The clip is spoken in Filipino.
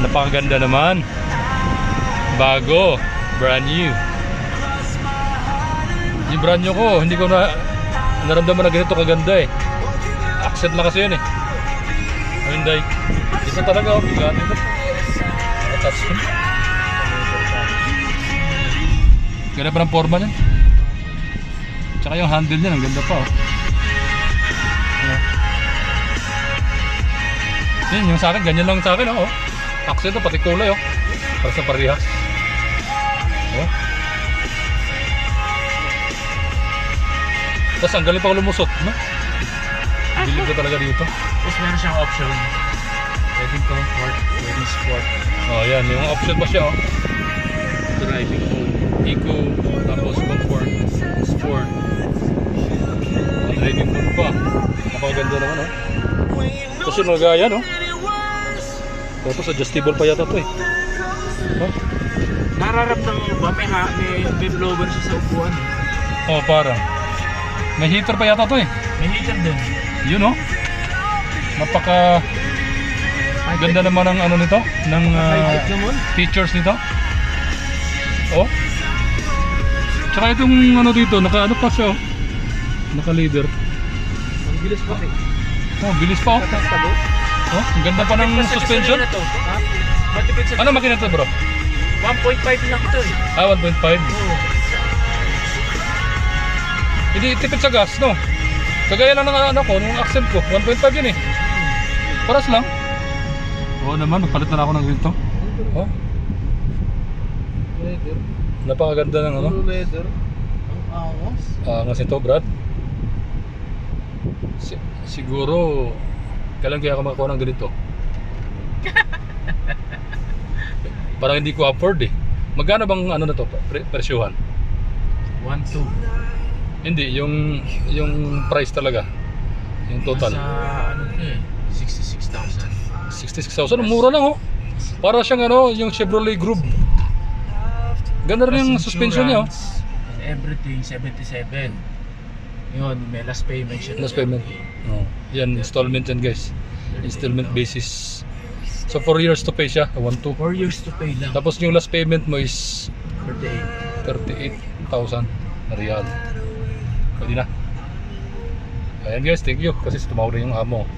Napakaganda naman. Bago. Brand new. Yung brand new ko, hindi ko naramdaman na ganito kaganda eh. Accent lang kasi yun eh. Hyundai. Ito talaga, bigat ito. Attachment. Ganda pa ng forma niyan. Tsaka yung handle niya, ang ganda pa oh. Yan, yung sa akin, ganyan lang sa akin oh. Accent oh, pati kulay oh. Para sa parehas. Oh. Tapos ang galing pa lumusot, no? Bilib ka talaga dito. Tapos meron siyang option. Wedding comfort, wedding sport. Oh, yan, yung option pa siya oh. Driving mode. Eco, tapos comfort, sport. Driving mode pa. Napakaganda naman oh. Tapos yung nagaya no? Tapos adjustable pa yata to eh. Oh. Nararamdaman mo ba? May blower siya sa upuan eh. Oh, parang. May heater pa yata to eh. May heater din. Yun oh. Napaka ganda naman ng ano nito, ng features nito. Oh. Tsaka itong ano dito, naka ano pa siya oh. Naka leader. Ang bilis pa eh. Oh, bilis pa oh. Oh, ang ganda pa ng suspension. Ano makina to, bro? 1.5 lang ito eh. Ah, 1.5. Oo. Hindi tipid sa gas, no? Kagaya lang ng ano ko, ng accent ko, 1.5 yun eh. Paras lang. Oo naman, magpalit na ako ng ganito. Oh. Leather. Napakaganda ng ano. Leather. Ang angas. Angas ito, Brad. Siguro kailan kaya ako makakuha ng ganito? Parang hindi ko afford eh. Magkano bang ano na to, presyuhan? 1.2. Hindi, yung price talaga. Yung total. Sa ano to eh, 66,000. 66,000, mura lang oh. Para siyang ano, yung Chevrolet Groove. Ganda rin yung suspension niya oh. And everything, 77. Yun, may last payment siya. Last payment. Oh. Yan, installment yan guys. Installment basis. So 4 years to pay siya, 1.2. 4 years to pay lang. Tapos yung last payment mo is 38. 38,000 na real. Pwede na. Ayan guys, thank you kasi tumawag rin yung amo.